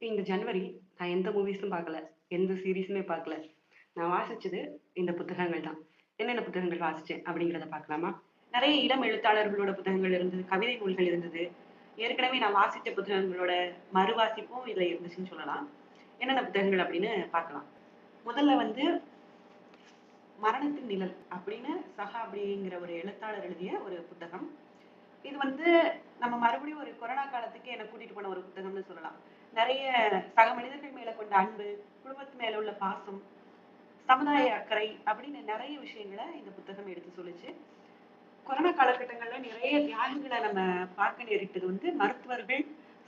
இந்த ஜனவரி நான் எந்த மூவிஸும் பார்க்கல. எந்த சீரிஸுமே பார்க்கல. நான் வாசிச்சது இந்த புத்தகங்கள் தான். என்னென்ன புத்தகங்கள் வாசிச்சேன் அப்படிங்கிறத பார்க்கலாமா? நெறைய இளம் எழுத்தாளர்களோட புத்தகங்கள் இருந்தது. கவிதை நூல்கள் இருந்தது. ஏற்கனவே நான் வாசிச்ச புத்தகங்களோட மறுவாசிப்பும் இதுல இருந்துச்சுன்னு சொல்லலாம். என்னென்ன புத்தகங்கள் அப்படின்னு பார்க்கலாம். முதல்ல வந்து மரணத்தின் நிழல் அப்படின்னு சஹா அப்படிங்கிற ஒரு எழுத்தாளர் எழுதிய ஒரு புத்தகம். இது வந்து நம்ம மறுபடியும் ஒரு கொரோனா காலத்துக்கு என்ன கூட்டிட்டு போன ஒரு புத்தகம்னு சொல்லலாம். நிறைய சக மனிதர்கள் மேல கொண்ட அன்பு, குடும்பத்து மேல உள்ள பாசம், சமுதாய அக்கறை அப்படின்னு நிறைய விஷயங்களை இந்த புத்தகம் எடுத்து சொல்லுச்சு. கொரோனா காலகட்டங்கள்ல நிறைய தியாகிகளை நம்ம பார்க்க நேரிட்டது வந்து மருத்துவர்கள்,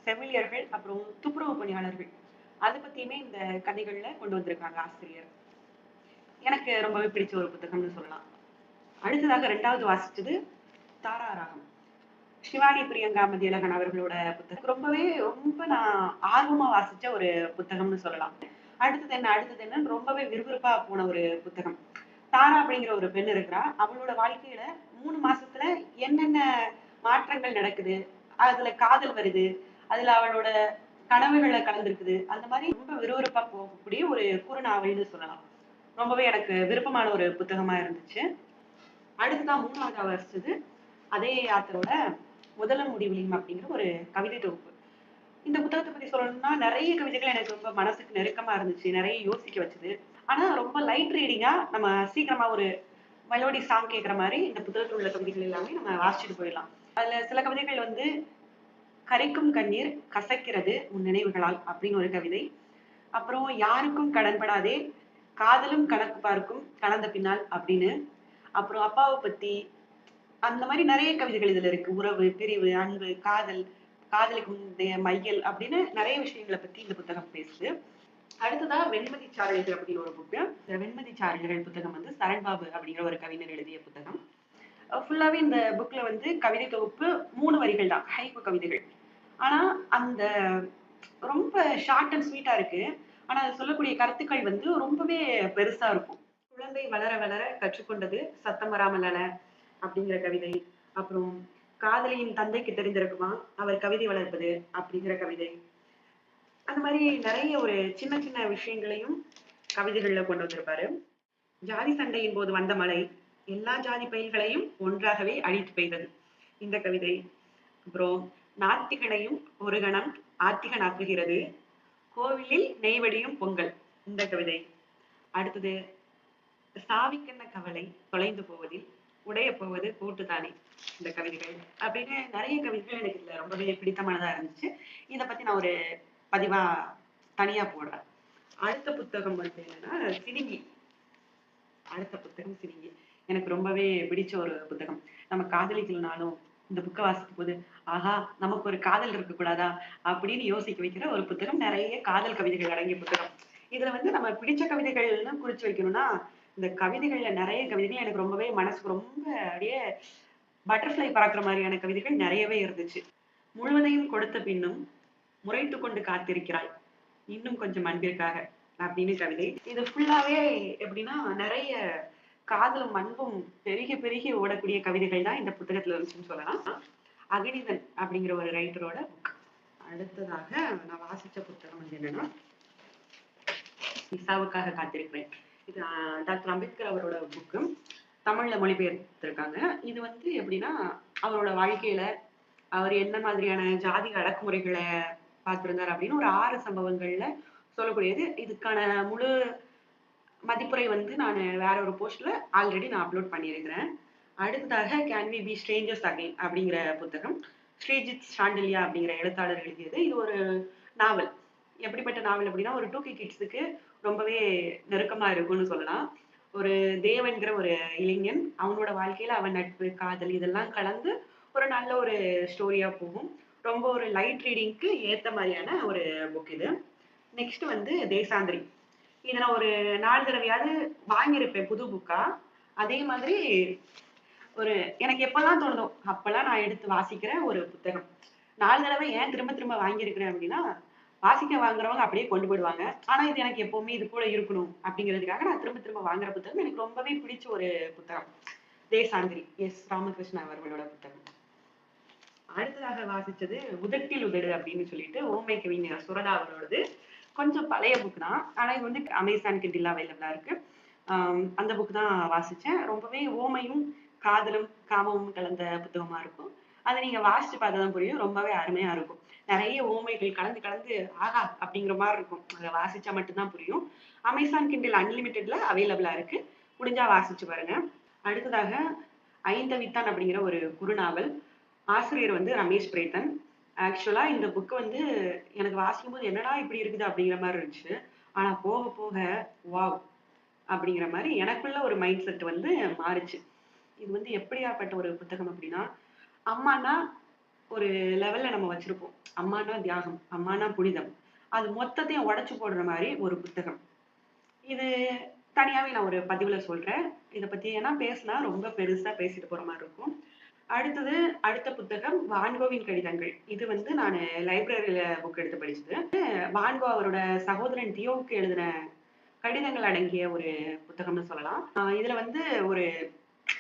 செவிலியர்கள், அப்புறம் துப்புரவு பணியாளர்கள். அதை பத்தியுமே இந்த கதைகள்ல கொண்டு வந்திருக்காங்க ஆசிரியர். எனக்கு ரொம்பவே பிடிச்ச ஒரு புத்தகம்னு சொல்லலாம். அடுத்ததாக 2வது வாசிச்சது தாரா ராகம். சிவானி பிரியங்கா மதியழகன் அவர்களோட புத்தகம். ரொம்ப நான் ஆர்வமா வாசிச்ச ஒரு புத்தகம்னு சொல்லலாம். அடுத்தது என்னன்னு ரொம்பவே விறுவிறுப்பா போன ஒரு புத்தகம். தாரா அப்படிங்கிற ஒரு பெண் இருக்கிறா. அவளோட வாழ்க்கையில 3 மாசத்துல என்னென்ன மாற்றங்கள் நடக்குது, அதுல காதல் வருது, அதுல அவளோட கனவுகளை கலந்துருக்குது. அந்த மாதிரி ரொம்ப விறுவிறுப்பா போகக்கூடிய ஒரு குறுநாவல்னு சொல்லலாம். ரொம்பவே எனக்கு விருப்பமான ஒரு புத்தகமா இருந்துச்சு. அடுத்ததான் 3வது வாசிச்சது அதே ஆத்தரோட முதலும் முடிவிலும் அப்படிங்கிற ஒரு கவிதை தொகுப்பு. இந்த புத்தகத்தை பத்தி சொல்லணும்னா நிறைய கவிதைகள் எனக்கு ரொம்ப மனசுக்கு நெருக்கமா இருந்துச்சு. நிறைய யோசிக்க வச்சது. ஆனா ரொம்ப லைட் ரீடிங்கா நம்ம சீக்கிரமா ஒரு மெலோடி சாங் கேட்கிற மாதிரி இந்த புத்தகத்தில் உள்ள கவிதைகள் எல்லாமே நம்ம வாசிச்சுட்டு போயிடலாம். அதுல சில கவிதைகள் வந்து கரைக்கும் கண்ணீர் கசக்கிறது உன் நினைவுகளால் அப்படின்னு ஒரு கவிதை. அப்புறம் யாருக்கும் கடன்படாதே காதலும் கணக்கு பார்க்கும் கலந்த பின்னால் அப்படின்னு. அப்புறம் அப்பாவை பத்தி அந்த மாதிரி நிறைய கவிதைகள் இதுல இருக்கு. உறவு, பிரிவு, அன்பு, காதல், காதலுக்கு முந்தைய மையல் அப்படின்னு நிறைய விஷயங்களை பத்தி இந்த புத்தகம் பேசுது. அடுத்ததா வெண்மதி சாரல்கள் அப்படின்னு ஒரு புக்கு. வெண்மதி சாரல்கள் புத்தகம் வந்து சரண்பாபு அப்படிங்கிற ஒரு கவிஞர் எழுதிய புத்தகம். ஃபுல்லாவே இந்த புக்ல வந்து கவிதை தொகுப்பு 3 வரிகள் தான், ஹைக்கூ கவிதைகள். ஆனா அந்த ரொம்ப ஷார்ட் அண்ட் ஸ்வீட்டா இருக்கு. ஆனா அது சொல்லக்கூடிய கருத்துக்கள் வந்து ரொம்பவே பெருசா இருக்கும். குழந்தை வளர வளர கற்றுக்கொண்டது சத்தம் வராமல் அழ அப்படிங்கிற கவிதை. அப்புறம் காதலியின் தந்தைக்கு தெரிந்திருக்குமா அவர் கவிதை வளர்ப்பது அப்படிங்கிற கவிதை. அந்த மாதிரி நிறைய ஒரு சின்ன சின்ன விஷயங்களையும் கவிதைகள்ல கொண்டு வந்திருப்பாரு. ஜாதி சண்டையின் போது வந்த மழை எல்லா ஜாதி பயிர்களையும் ஒன்றாகவே அழித்து பெய்தது இந்த கவிதை. அப்புறம் நாத்திகனையும் ஒரு கணம் ஆத்திகன் ஆக்குகிறது கோவிலில் நெய்வடியும் பொங்கல் இந்த கவிதை. அடுத்தது சாவிக்கென்ன கவலை தொலைந்து போவதில் உடைய போவது கூட்டுத்தானே இந்த கவிதைகள் அப்படின்னு நிறைய கவிதைகள் எனக்கு இதுல ரொம்பவே பிடித்தமானதா இருந்துச்சு. இதை பத்தி நான் ஒரு பதிவா தனியா போடுறேன். அடுத்த புத்தகம் வந்து என்னன்னா சினிங்கி. அடுத்த புத்தகம் சினிங்கி. எனக்கு ரொம்பவே பிடிச்ச ஒரு புத்தகம். நம்ம காதலிக்கலனாலும் இந்த புக்கை வாசிக்கும் போது ஆஹா நமக்கு ஒரு காதல் இருக்க கூடாதா அப்படின்னு யோசிக்க வைக்கிற ஒரு புத்தகம். நிறைய காதல் கவிதைகள் அடங்கிய புத்தகம். இதுல வந்து நம்ம பிடிச்ச கவிதைகள்னு குறிச்சு வைக்கணும்னா இந்த கவிதைகள்ல நிறைய கவிதைகள் எனக்கு ரொம்பவே மனசுக்கு ரொம்ப அப்படியே பட்டர்ஃப்ளை பறக்கிற மாதிரியான கவிதைகள் நிறையவே இருந்துச்சு. முழுவதையும் கொடுத்த பின்னும் முறைத்து கொண்டு காத்திருக்கிறாய் இன்னும் கொஞ்சம் அன்பிற்காக அப்படின்னு கவிதை. இது ஃபுல்லாவே எப்படின்னா நிறைய காதலும் அன்பும் பெருகி பெருகி ஓடக்கூடிய கவிதைகள் தான் இந்த புத்தகத்துல இருந்துச்சுன்னு சொல்லலாம். அகனிதன் அப்படிங்கிற ஒரு ரைட்டரோட புக். அடுத்ததாக நான் வாசிச்ச புத்தகம் வந்து என்னன்னா இசாவுக்காக காத்திருக்கிறேன். இது டாக்டர் அம்பேத்கர் அவரோட புக்கு. தமிழ்ல மொழிபெயர்த்திருக்காங்க. இது வந்து எப்படின்னா அவரோட வாழ்க்கையில அவர் என்ன மாதிரியான ஜாதி அடக்குமுறைகளை பார்த்திருந்தார் அப்படின்னு ஒரு 6 சம்பவங்கள்ல சொல்லக்கூடியது. இதுக்கான முழு மதிப்புரை வந்து நான் வேற ஒரு போஸ்ட்ல ஆல்ரெடி நான் அப்லோட் பண்ணியிருக்கிறேன். அடுத்ததாக can we be strangers again அப்படிங்கிற புத்தகம். ஸ்ரீஜித் சாண்டில்யா அப்படிங்கிற எழுத்தாளர் எழுதியது. இது ஒரு நாவல். எப்படிப்பட்ட நாவல் அப்படின்னா ஒரு 2K கிட்ஸுக்கு ரொம்பவே நெருக்கமா இருக்கும்னு சொல்லலாம். ஒரு தேவன்கிற ஒரு இளைஞன் அவனோட வாழ்க்கையில அவன் நட்பு, காதல் இதெல்லாம் கலந்து ஒரு நல்ல ஒரு ஸ்டோரியா போகும். ரொம்ப ஒரு லைட் ரீடிங்க்கு ஏத்த மாதிரியான ஒரு புக் இது. நெக்ஸ்ட் வந்து தேசாந்திரி. இதை நான் ஒரு 4 தடவையாவது வாங்கியிருப்பேன் புது புக்கா. அதே மாதிரி ஒரு எனக்கு எப்பெல்லாம் தோணுதோ அப்பெல்லாம் நான் எடுத்து வாசிக்கிற ஒரு புத்தகம். 4 தடவை ஏன் திரும்ப திரும்ப வாங்கியிருக்கிறேன் அப்படின்னா வாசிக்க வாங்குறவங்க அப்படியே கொண்டு போயிடுவாங்க. ஆனா இது எனக்கு எப்பவுமே இது கூட இருக்கணும் அப்படிங்கிறதுக்காக நான் திரும்ப திரும்ப வாங்குற புத்தகம். எனக்கு ரொம்பவே பிடிச்ச ஒரு புத்தகம் தேசாந்திரி. எஸ் ராமகிருஷ்ணன் அவர்களோட புத்தகம். அடுத்ததாக வாசிச்சது உதட்டில் உதடு அப்படின்னு சொல்லிட்டு ஊமை கவிஞர் சுரதா அவரோடது. கொஞ்சம் பழைய புக் தான். ஆனா இது வந்து அமேசான் கிண்டில்ல அவைலபிளா இருக்கு. அந்த புக் தான் வாசிச்சேன். ரொம்பவே ஓமையும், காதலும், காமமும் கலந்த புத்தகமா இருக்கும். அத நீங்க வாசிச்சு பார்த்தா தான் புரியும். ரொம்பவே அருமையா இருக்கும். நெறைய ஓமைகள் கலந்து கலந்து ஆஹா! அப்படிங்கிற மாரி இருக்கும். அத வாசிச்சா மட்டும் தான் புரியும். அமேசான் கிண்டில் அன்லிமிட்டட்ல அவைலபிளா இருக்கு. முடிஞ்சா வாசிச்சு பாருங்க. அடுத்ததாக ஐந்தவித்தான் அப்படிங்கிற ஒரு குறுநாவல். ஆசிரியர் வந்து ரமேஷ் பிரேத்தன். ஆக்சுவலா இந்த புக் வந்து எனக்கு வாசிக்கும்போது என்னடா இப்படி இருக்குது அப்படிங்கிற மாரி இருந்துச்சு. ஆனா போக போக வாவ்! அப்படிங்கிற மாரி எனக்குள்ள ஒரு மைண்ட் செட் வந்து மாறுச்சு. இது வந்து எப்படியாப்பட்ட ஒரு புத்தகம் அப்படின்னா, அம்மான்னா ஒரு லெவல்ல நம்ம வச்சிருப்போம். அம்மான்னா தியாகம், அம்மான்னா புனிதம். அது மொத்தத்தையும் உடைச்சு போடுற மாரி ஒரு புத்தகம். இது தனியாவே நான் ஒரு பதிவுல சொல்றேன். இத பத்தி ஏன்னா பேசுனா ரொம்ப பெருசா பேசிட்டு போற மாரி இருக்கும். அடுத்தது அடுத்த புத்தகம் வான்கோவின் கடிதங்கள். இது வந்து நானு லைப்ரரியில புக் எடுத்து படிச்சது. வான்கோ அவரோட சகோதரன் தியோவுக்கு எழுதின கடிதங்கள் அடங்கிய ஒரு புத்தகம்னு சொல்லலாம். இதுல வந்து ஒரு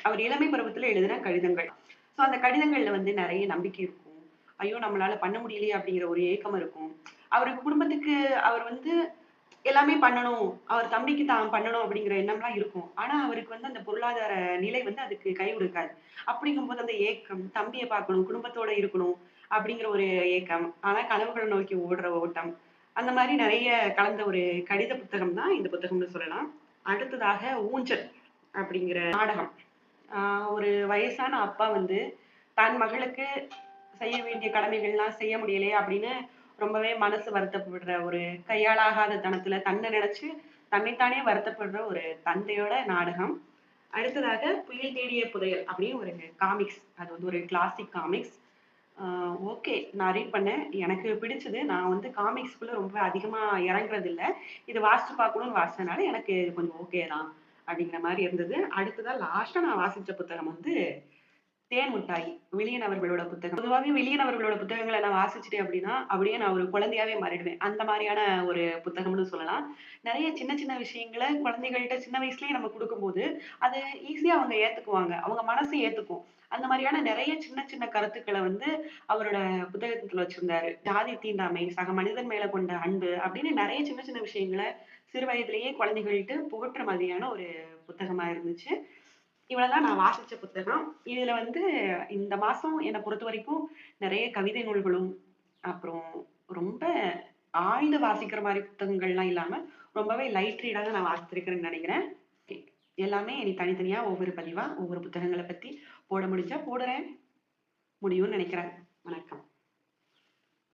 அவர் இளமை பருவத்துல எழுதின கடிதங்கள். ஸோ அந்த கடிதங்கள்ல வந்து நெறைய நம்பிக்கை இருக்கும். ஐயோ! நம்மளால பண்ண முடியலையே அப்படிங்கிற ஒரு ஏக்கம் இருக்கும். அவருக்கு குடும்பத்துக்கு அவர் வந்து எல்லாமே பண்ணணும். அவர் தம்பிக்கு தான் பண்ணணும் அப்படிங்கிற எண்ணம்லாம் இருக்கும். ஆனா, அவருக்கு வந்து அந்த பொருளாதார நிலை வந்து அதுக்கு கை குடுக்காது. அப்படிங்கும்போது அந்த ஏக்கம், தம்பிய பார்க்கணும், குடும்பத்தோட இருக்கணும் அப்படிங்கிற ஒரு ஏக்கம். ஆனா, கனவுகள நோக்கி ஓடுற ஓட்டம். அந்த மாரி நெறைய கலந்த ஒரு கடித புத்தகம் தான் இந்த புத்தகம்னு சொல்லலாம். அடுத்ததாக ஊஞ்சல் அப்படிங்கிற நாடகம். ஆ ஒரு வயசான அப்பா வந்து தன் மகளுக்கு செய்ய வேண்டிய கடமைகள்லாம் செய்ய முடியலையே அப்படின்னு ரொம்பவே மனசு வருத்தப்படுற ஒரு கையாலாகாத தனத்துல தன்னை நினைச்சு தன்னைத்தானே வருத்தப்படுற ஒரு தந்தையோட நாடகம். அடுத்ததாக புயல் தேடிய புதையல் அப்படின்னு ஒரு காமிக்ஸ். அது வந்து ஒரு கிளாசிக் காமிக்ஸ். ஓகே. நான் ரீட் பண்ணேன். எனக்கு பிடிச்சது. நான் வந்து காமிக்ஸ்குள்ள ரொம்ப அதிகமா இறங்குறது இல்ல. இது வாசிச்சு பார்க்கணும்னு வாசிச்சனால எனக்கு இது கொஞ்சம் ஓகே தான். அப்படிங்கிற மாரி இருந்தது. அடுத்ததா லாஸ்ட்டா நான் வாசிச்ச புத்தகம் வந்து தேன் முட்டாய். விழியன் அவர்களோட புத்தகம். பொதுவாவே விழியன் அவர்களோட புத்தகங்கள நான் வாசிச்சுட்டேன் அப்படின்னா, அப்படியே நான் ஒரு குழந்தையாவே மாறிடுவேன். அந்த மாரியான ஒரு புத்தகம்னு சொல்லலாம். நெறைய சின்ன சின்ன விஷயங்கள குழந்தைகள்ட்ட சின்ன வயசுலயே நம்ம குடுக்கும்போது, அது ஈஸியா அவங்க ஏத்துக்குவாங்க. அவங்க மனசு ஏத்துக்கும். அந்த மாரியான நெறைய சின்ன சின்ன கருத்துக்கள வந்து அவரோட புத்தகத்துல வச்சிருந்தாரு. ஜாதி தீண்டாமை, சக மனிதன் மேல கொண்ட அன்பு அப்படின்னு நெறைய சின்ன சின்ன விஷயங்கள சிறு வயதிலேயே குழந்தைகள்ட்ட புகட்டுற மாதிரியான ஒரு புத்தகமா இருந்துச்சு. இவ்வளவுதான் நான் வாசிச்ச புத்தகம். இதுல வந்து இந்த மாசம் என்ன பொறுத்தவரைக்கும் நெறைய கவிதை நூல்களும், அப்புறம் ரொம்ப ஆழ்ந்து வாசிக்கிற மாரி புத்தகங்கள்லாம் இல்லாம, ரொம்பவே லைட் ரீடா தான் நான் வாசிச்சிருக்கிறேன்னு நெனைக்கிறேன். எல்லாமே இனி தனித்தனியா ஒவ்வொரு பதிவா, ஒவ்வொரு புத்தகங்கள பத்தி போட முடிஞ்சா போடுறேன். முடியும்னு நெனைக்கிறேன். வணக்கம்.